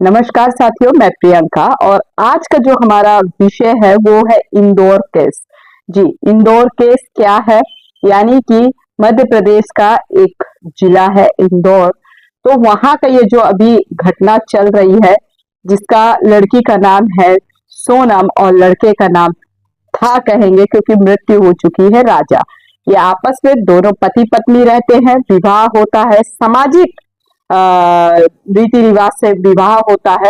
नमस्कार साथियों, मैं प्रियंका और आज का जो हमारा विषय है वो है इंदौर केस। जी, इंदौर केस क्या है? यानी कि मध्य प्रदेश का एक जिला है इंदौर। तो वहां का ये जो अभी घटना चल रही है, जिसका लड़की का नाम है सोनम और लड़के का नाम था कहेंगे क्योंकि मृत्यु हो चुकी है राजा। ये आपस में दोनों पति पत्नी रहते हैं, विवाह होता है, सामाजिक रीति रिवाज से विवाह होता है।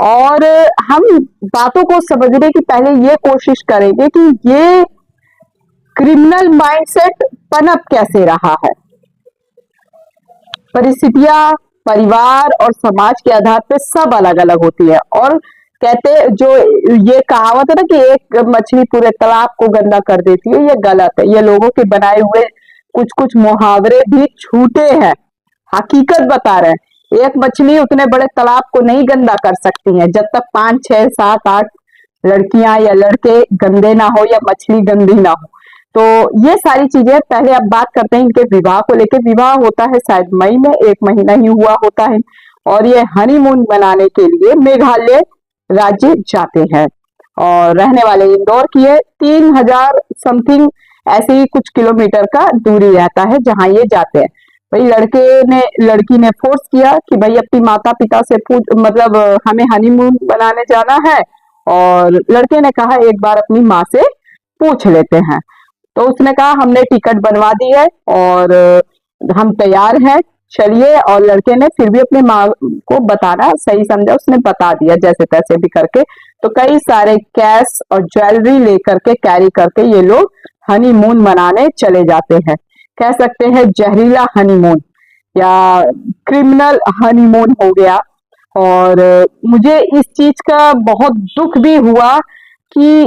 और हम बातों को समझने की पहले ये कोशिश करेंगे कि ये क्रिमिनल माइंडसेट पनप कैसे रहा है। परिस्थितियां परिवार और समाज के आधार पे सब अलग अलग होती है। और कहते जो ये कहावत है ना कि एक मछली पूरे तालाब को गंदा कर देती है, ये गलत है। ये लोगों के बनाए हुए कुछ कुछ मुहावरे भी झूठे हैं, हकीकत बता रहे हैं। एक मछली उतने बड़े तालाब को नहीं गंदा कर सकती है जब तक 5 6 7 8 लड़कियां या लड़के गंदे ना हो या मछली गंदी ना हो। तो ये सारी चीजें पहले अब बात करते हैं इनके विवाह को लेकर। विवाह होता है शायद मई में, 1 महीना ही हुआ होता है और ये हनीमून मनाने के लिए मेघालय राज्य जाते हैं। और रहने वाले इंदौर की है, 3000 समथिंग ऐसे ही कुछ किलोमीटर का दूरी रहता है जहां ये जाते हैं। भाई लड़की ने फोर्स किया कि भाई अपनी माता पिता से पूछ, मतलब हमें हनीमून बनाने जाना है। और लड़के ने कहा एक बार अपनी माँ से पूछ लेते हैं। तो उसने कहा हमने टिकट बनवा दी है और हम तैयार हैं, चलिए। और लड़के ने फिर भी अपनी माँ को बताना सही समझा, उसने बता दिया जैसे तैसे भी करके। तो कई सारे कैश और ज्वेलरी लेकर के कैरी करके ये लोग हनीमून मनाने चले जाते हैं। कह सकते हैं जहरीला हनीमून या क्रिमिनल हनीमून हो गया। और मुझे इस चीज का बहुत दुख भी हुआ कि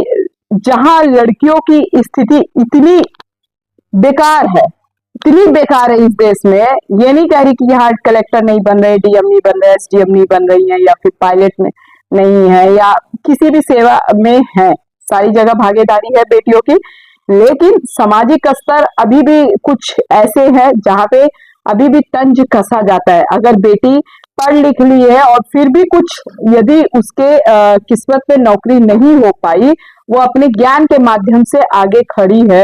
जहां लड़कियों की स्थिति इतनी बेकार है, इतनी बेकार है इस देश में। ये नहीं कह रही कि यहाँ कलेक्टर नहीं बन रहे, डीएम नहीं बन रहे, एसडीएम नहीं बन रही है या फिर पायलट में नहीं है या किसी भी सेवा में है, सारी जगह भागीदारी है बेटियों की। लेकिन सामाजिक स्तर अभी भी कुछ ऐसे हैं जहां पे अभी भी तंज कसा जाता है। अगर बेटी पढ़ लिख ली है और फिर भी कुछ यदि उसके किस्मत में नौकरी नहीं हो पाई, वो अपने ज्ञान के माध्यम से आगे खड़ी है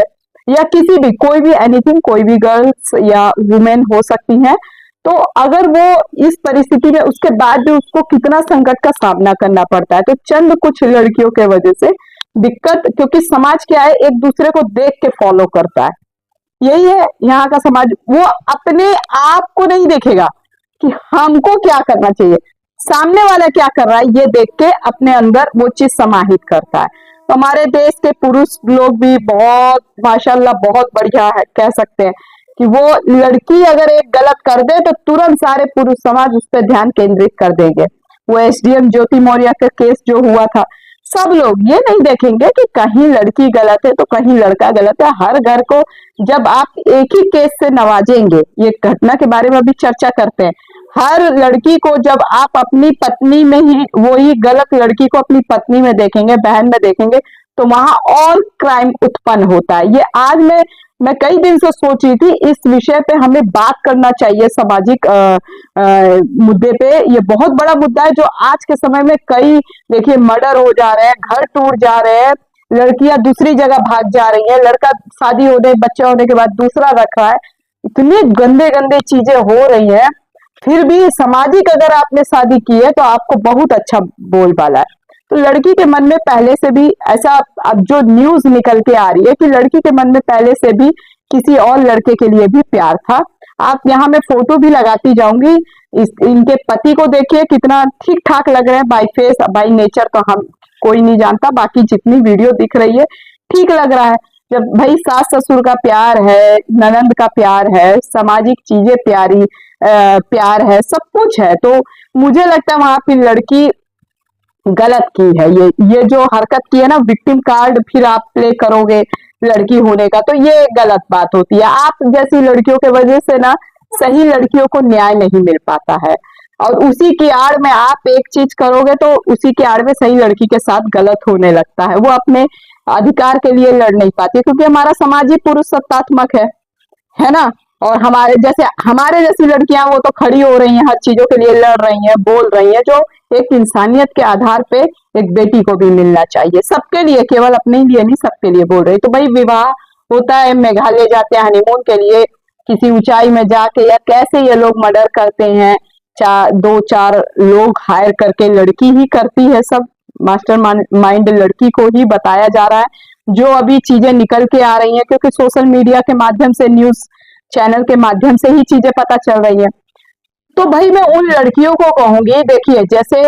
या किसी भी कोई भी एनीथिंग, कोई भी गर्ल्स या वुमेन हो सकती हैं। तो अगर वो इस परिस्थिति में उसके बाद भी उसको कितना संकट का सामना करना पड़ता है। तो चंद कुछ लड़कियों के वजह से दिक्कत, क्योंकि समाज क्या है, एक दूसरे को देख के फॉलो करता है। यही है यहाँ का समाज। वो अपने आप को नहीं देखेगा कि हमको क्या करना चाहिए, सामने वाला क्या कर रहा है ये देख के अपने अंदर वो चीज समाहित करता है। तो हमारे देश के पुरुष लोग भी बहुत माशाल्लाह बहुत बढ़िया है, कह सकते हैं कि वो लड़की अगर एक गलत कर दे तो तुरंत सारे पुरुष समाज उस पर ध्यान केंद्रित कर देंगे। वो एसडीएम ज्योति मौर्य का केस जो हुआ था, सब लोग ये नहीं देखेंगे कि कहीं लड़की गलत है तो कहीं लड़का गलत है। हर घर को जब आप एक ही केस से नवाजेंगे, ये घटना के बारे में भी चर्चा करते हैं, हर लड़की को जब आप अपनी पत्नी में ही वही गलत लड़की को अपनी पत्नी में देखेंगे, बहन में देखेंगे, तो वहां और क्राइम उत्पन्न होता है। ये आज मैं कई दिन से सोच रही थी इस विषय पे हमें बात करना चाहिए। सामाजिक मुद्दे पे ये बहुत बड़ा मुद्दा है जो आज के समय में कई देखिए मर्डर हो जा रहे हैं, घर टूट जा रहे हैं, लड़कियां दूसरी जगह भाग जा रही है, लड़का शादी होने बच्चे होने के बाद दूसरा रख रहा है। इतनी गंदे गंदे चीजें हो रही है। फिर भी सामाजिक अगर आपने शादी की है तो आपको बहुत अच्छा बोलबाला है। तो लड़की के मन में पहले से भी ऐसा, अब जो न्यूज निकल के आ रही है कि लड़की के मन में पहले से भी किसी और लड़के के लिए भी प्यार था। आप यहाँ मैं फोटो भी लगाती जाऊंगी, इनके पति को देखिए कितना ठीक ठाक लग रहे हैं, बाई फेस बाई नेचर तो हम कोई नहीं जानता, बाकी जितनी वीडियो दिख रही है ठीक लग रहा है। जब भाई सास ससुर का प्यार है, ननंद का प्यार है, सामाजिक चीजें प्यारी प्यार है, सब कुछ है, तो मुझे लगता है वहां पर लड़की गलत की है। ये जो हरकत की है ना, विक्टिम कार्ड फिर आप प्ले करोगे लड़की होने का, तो ये गलत बात होती है। आप जैसी लड़कियों के वजह से ना सही लड़कियों को न्याय नहीं मिल पाता है और उसी की आड़ में आप एक चीज करोगे तो उसी की आड़ में सही लड़की के साथ गलत होने लगता है। वो अपने अधिकार के लिए लड़ नहीं पाती क्योंकि हमारा समाज ही पुरुष सत्तात्मक है ना। और हमारे जैसी लड़कियां वो तो खड़ी हो रही हैं, हर चीजों के लिए लड़ रही हैं, बोल रही हैं, जो एक इंसानियत के आधार पे एक बेटी को भी मिलना चाहिए, सबके लिए, केवल अपने लिए नहीं, सबके लिए बोल रही। तो भाई विवाह होता है, मेघालय जाते हैं हनीमून के लिए, किसी ऊंचाई में जाके, या कैसे ये लोग मर्डर करते हैं, दो चार लोग हायर करके, लड़की ही करती है सब, मास्टर माइंड लड़की को ही बताया जा रहा है। जो अभी चीजें निकल के आ रही हैं, क्योंकि सोशल मीडिया के माध्यम से, न्यूज चैनल के माध्यम से ही चीजें पता चल रही है। तो भाई मैं उन लड़कियों को कहूंगी, देखिए जैसे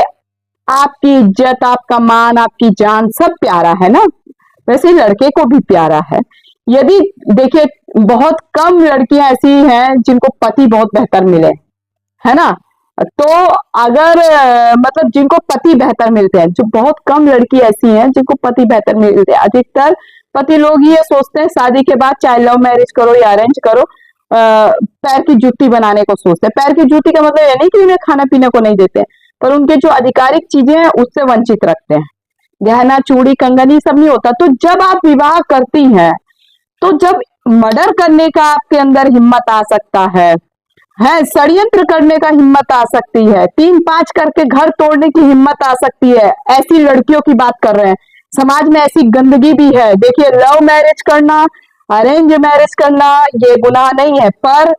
आपकी इज्जत, आपका मान, आपकी जान सब प्यारा है ना, वैसे लड़के को भी प्यारा है। यदि देखिए बहुत कम लड़कियां ऐसी हैं जिनको पति बहुत बेहतर मिले, है ना, तो अगर मतलब जिनको पति बेहतर मिलते हैं, जो बहुत कम लड़की ऐसी हैं जिनको पति बेहतर मिलते हैं। अधिकतर पति लोग ये सोचते हैं शादी के बाद, चाहे लव मैरिज करो या अरेंज करो, पैर की जूती बनाने को सोचते हैं। पैर की जूती का मतलब ये नहीं कि उन्हें खाना पीने को नहीं देते हैं, पर उनके जो आधिकारिक चीजें हैं उससे वंचित रखते हैं। गहना, चूड़ी, कंगन, ये सब नहीं होता। तो जब आप विवाह करती हैं, तो जब मर्डर करने का आपके अंदर हिम्मत आ सकता है षड्यंत्र करने का हिम्मत आ सकती है, 3-5 करके घर तोड़ने की हिम्मत आ सकती है, ऐसी लड़कियों की बात कर रहे हैं। समाज में ऐसी गंदगी भी है। देखिए लव मैरिज करना, अरेंज मैरिज करना ये गुनाह नहीं है, पर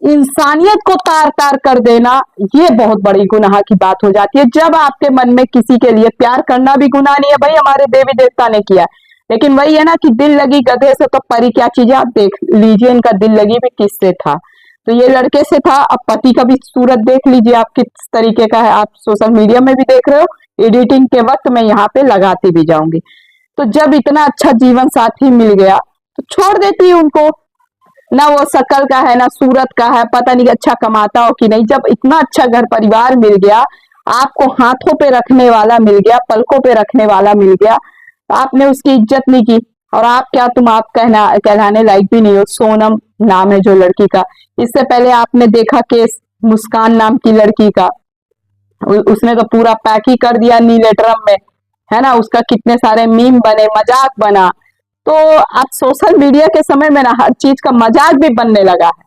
इंसानियत को तार तार कर देना ये बहुत बड़ी गुनाह की बात हो जाती है। जब आपके मन में किसी के लिए प्यार करना भी गुनाह नहीं है, भाई हमारे देवी देवता ने किया, लेकिन वही है ना कि दिल लगी गधे से तो परी क्या चीज है। आप देख लीजिए इनका दिल लगी भी किससे था, तो ये लड़के से था। अब पति का भी सूरत देख लीजिए आप किस तरीके का है, आप सोशल मीडिया में भी देख रहे हो, एडिटिंग के वक्त मैं यहाँ पे लगाती भी जाऊंगी। तो जब इतना अच्छा जीवन साथी मिल गया तो छोड़ देती है उनको, ना वो शकल का है ना सूरत का है, पता नहीं अच्छा कमाता हो कि नहीं। जब इतना अच्छा घर परिवार मिल गया, आपको हाथों पे रखने वाला मिल गया, पलकों पे रखने वाला मिल गया, तो आपने उसकी इज्जत नहीं की। और आप क्या, तुम आप कहलाने लायक भी नहीं हो। सोनम नाम है जो लड़की का, इससे पहले आपने देखा केस मुस्कान नाम की लड़की का, उसने तो पूरा पैक ही कर दिया नीले ड्रम में, है ना, उसका कितने सारे मीम बने, मजाक बना। तो अब सोशल मीडिया के समय में ना हर चीज का मजाक भी बनने लगा है,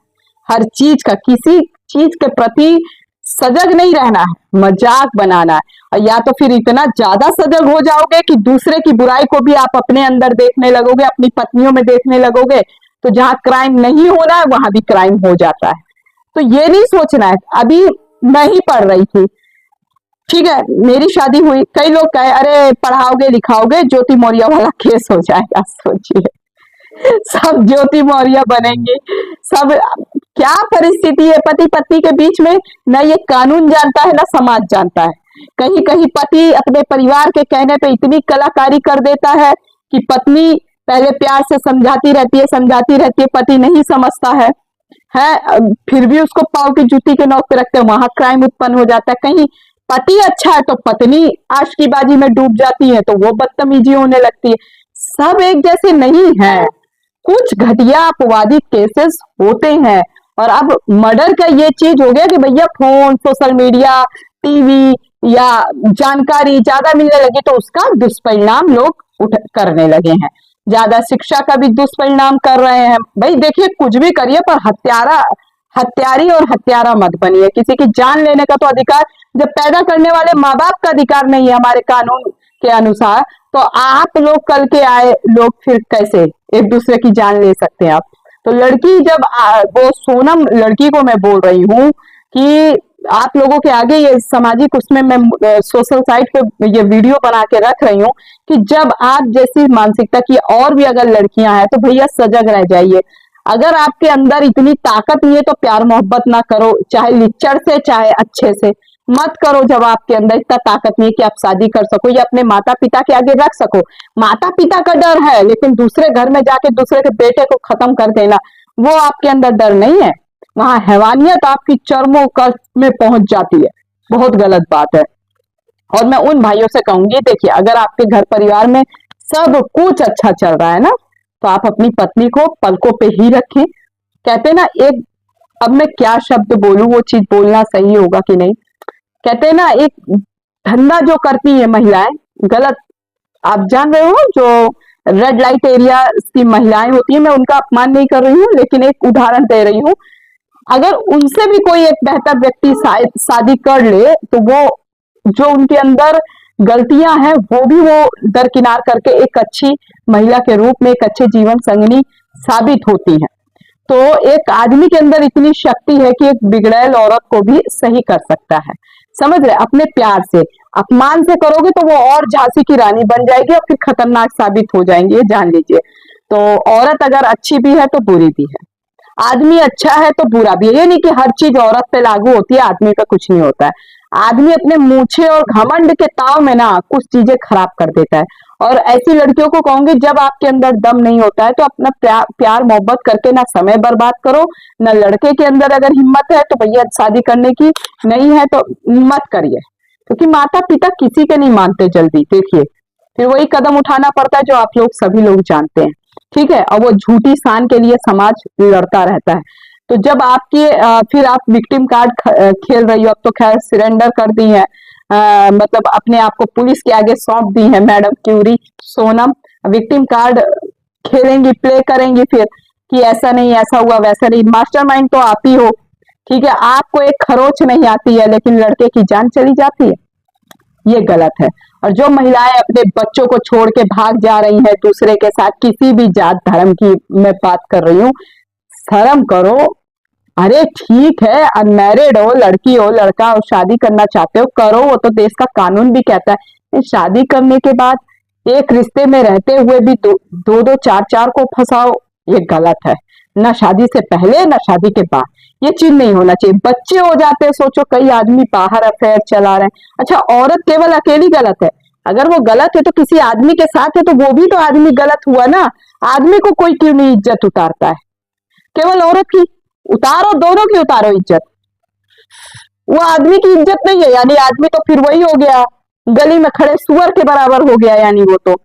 हर चीज का, किसी चीज के प्रति सजग नहीं रहना है, मजाक बनाना है। और या तो फिर इतना ज्यादा सजग हो जाओगे कि दूसरे की बुराई को भी आप अपने अंदर देखने लगोगे, अपनी पत्नियों में देखने लगोगे, तो जहां क्राइम नहीं होना है वहां भी क्राइम हो जाता है। तो ये नहीं सोचना है। अभी मैं ही पढ़ रही थी, ठीक है, मेरी शादी हुई, कई लोग कहे अरे पढ़ाओगे लिखाओगे ज्योति मौर्य वाला केस हो जाएगा। सोचिए सब ज्योति मौर्य बनेंगे, सब क्या परिस्थिति है पति पत्नी के बीच में, ना ये कानून जानता है ना समाज जानता है। कहीं कहीं पति अपने परिवार के कहने पे इतनी कलाकारी कर देता है कि पत्नी पहले प्यार से समझाती रहती है, पति नहीं समझता है, फिर भी उसको पाव की जूती के नोक पे रखते हैं, वहां क्राइम उत्पन्न हो जाता है। कहीं पति अच्छा है तो पत्नी आशिकीबाजी में डूब जाती है, तो वो बदतमीजी होने लगती है। सब एक जैसे नहीं है, कुछ घटिया अपवादी केसेस होते हैं। और अब मर्डर का ये चीज हो गया कि भैया फोन, सोशल मीडिया, टीवी या जानकारी ज्यादा मिलने लगी तो उसका दुष्परिणाम लोग करने लगे हैं। ज्यादा शिक्षा का भी दुष्परिणाम कर रहे हैं। भाई देखिए कुछ भी करिए पर हत्यारी और हत्यारा मत बनिए। किसी की जान लेने का तो अधिकार जब पैदा करने वाले माँ बाप का अधिकार नहीं है हमारे कानून के अनुसार, तो आप लोग कल के आए लोग फिर कैसे एक दूसरे की जान ले सकते हैं आप। तो लड़की जब वो सोनम लड़की को मैं बोल रही हूँ कि आप लोगों के आगे ये सामाजिक उसमें मैं सोशल साइट पे ये वीडियो बना के रख रही हूँ कि जब आप जैसी मानसिकता की और भी अगर लड़कियां हैं तो भैया सजग रह जाइए। अगर आपके अंदर इतनी ताकत नहीं है तो प्यार मोहब्बत ना करो, चाहे लिच्चड़ से चाहे अच्छे से मत करो। जब आपके अंदर इतना ताकत नहीं है कि आप शादी कर सको या अपने माता पिता के आगे रख सको। माता पिता का डर है, लेकिन दूसरे घर में जाके दूसरे के बेटे को खत्म कर देना वो आपके अंदर डर नहीं है। वहां हैवानियत आपकी चरमों में पहुंच जाती है, बहुत गलत बात है। और मैं उन भाइयों से कहूंगी, देखिए अगर आपके घर परिवार में सब कुछ अच्छा चल रहा है ना, तो आप अपनी पत्नी को पलकों पे ही रखें। कहते ना एक, अब मैं क्या शब्द बोलूं वो चीज बोलना सही होगा कि नहीं, कहते ना एक धंधा जो करती है महिलाएं गलत, आप जान रहे हो जो रेड लाइट एरिया की महिलाएं होती है, मैं उनका अपमान नहीं कर रही हूँ लेकिन एक उदाहरण दे रही हूँ। अगर उनसे भी कोई एक बेहतर व्यक्ति शादी कर ले तो वो जो उनके अंदर गलतियां हैं वो भी वो दरकिनार करके एक अच्छी महिला के रूप में एक अच्छे जीवन संगिनी साबित होती हैं। तो एक आदमी के अंदर इतनी शक्ति है कि एक बिगड़ैल औरत को भी सही कर सकता है। समझ रहे, अपने प्यार से, अपमान से करोगे तो वो और झांसी की रानी बन जाएगी और फिर खतरनाक साबित हो जाएंगे, ये जान लीजिए। तो औरत अगर अच्छी भी है तो बुरी भी है, आदमी अच्छा है तो बुरा भी है। ये नहीं कि हर चीज औरत पे लागू होती है, आदमी पे कुछ नहीं होता है। आदमी अपने मूछे और घमंड के ताव में ना कुछ चीजें खराब कर देता है। और ऐसी लड़कियों को कहूंगी, जब आपके अंदर दम नहीं होता है तो अपना प्यार मोहब्बत करके ना समय बर्बाद करो, ना लड़के के अंदर अगर हिम्मत है तो भैया शादी करने की नहीं है तो मत करिए, क्योंकि माता पिता किसी के नहीं मानते जल्दी। देखिए, फिर वही कदम उठाना पड़ता है जो आप लोग सभी लोग जानते हैं, ठीक है। और वो झूठी शान के लिए समाज लड़ता रहता है। तो जब आपकी फिर आप विक्टिम कार्ड खेल रही हो, अब तो खैर सरेंडर कर दी है, मतलब अपने आप को पुलिस के आगे सौंप दी है madam Curie Sonam. Victim card खेलेंगी, प्ले करेंगी फिर कि ऐसा नहीं, ऐसा हुआ, वैसा नहीं। मास्टरमाइंड तो आप ही हो, ठीक है। आपको एक खरोच नहीं आती है लेकिन लड़के की जान चली जाती है, ये गलत है। और जो महिलाएं अपने बच्चों को छोड़ के भाग जा रही हैं दूसरे के साथ, किसी भी जात धर्म की मैं बात कर रही हूँ, शर्म करो। अरे ठीक है, अनमैरिड हो, लड़की हो, लड़का हो, शादी करना चाहते हो करो, वो तो देश का कानून भी कहता है। शादी करने के बाद एक रिश्ते में रहते हुए भी दो दो चार चार को फंसाओ, ये गलत है। ना शादी से पहले ना शादी के बाद, ये चीज नहीं होना चाहिए। बच्चे हो जाते हैं, सोचो कई आदमी बाहर अफेयर चला रहे हैं। अच्छा, औरत केवल अकेली गलत है? अगर वो गलत है तो किसी आदमी के साथ है तो वो भी तो आदमी गलत हुआ ना। आदमी को कोई क्यों नहीं इज्जत उतारता है, केवल औरत की उतारो, दोनों की उतारो इज्जत। वो आदमी की इज्जत नहीं है, यानी आदमी तो फिर वही हो गया, गली में खड़े सुअर के बराबर हो गया, यानी वो तो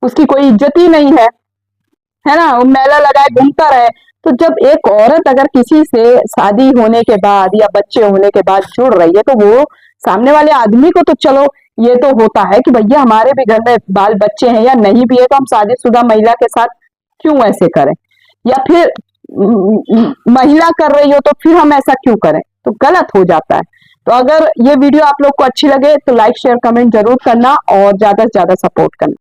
उसकी कोई इज्जत ही नहीं है ना। वो मेला लगाए घूमता रहे। तो जब एक औरत अगर किसी से शादी होने के बाद या बच्चे होने के बाद जुड़ रही है तो वो सामने वाले आदमी को तो चलो ये तो होता है कि भैया हमारे भी घर में बाल बच्चे हैं, या नहीं भी है तो हम शादीशुदा महिला के साथ क्यों ऐसे करें, या फिर महिला कर रही हो तो फिर हम ऐसा क्यों करें, तो गलत हो जाता है। तो अगर ये वीडियो आप लोग को अच्छी लगे तो लाइक शेयर कमेंट जरूर करना और ज्यादा से ज्यादा सपोर्ट करना।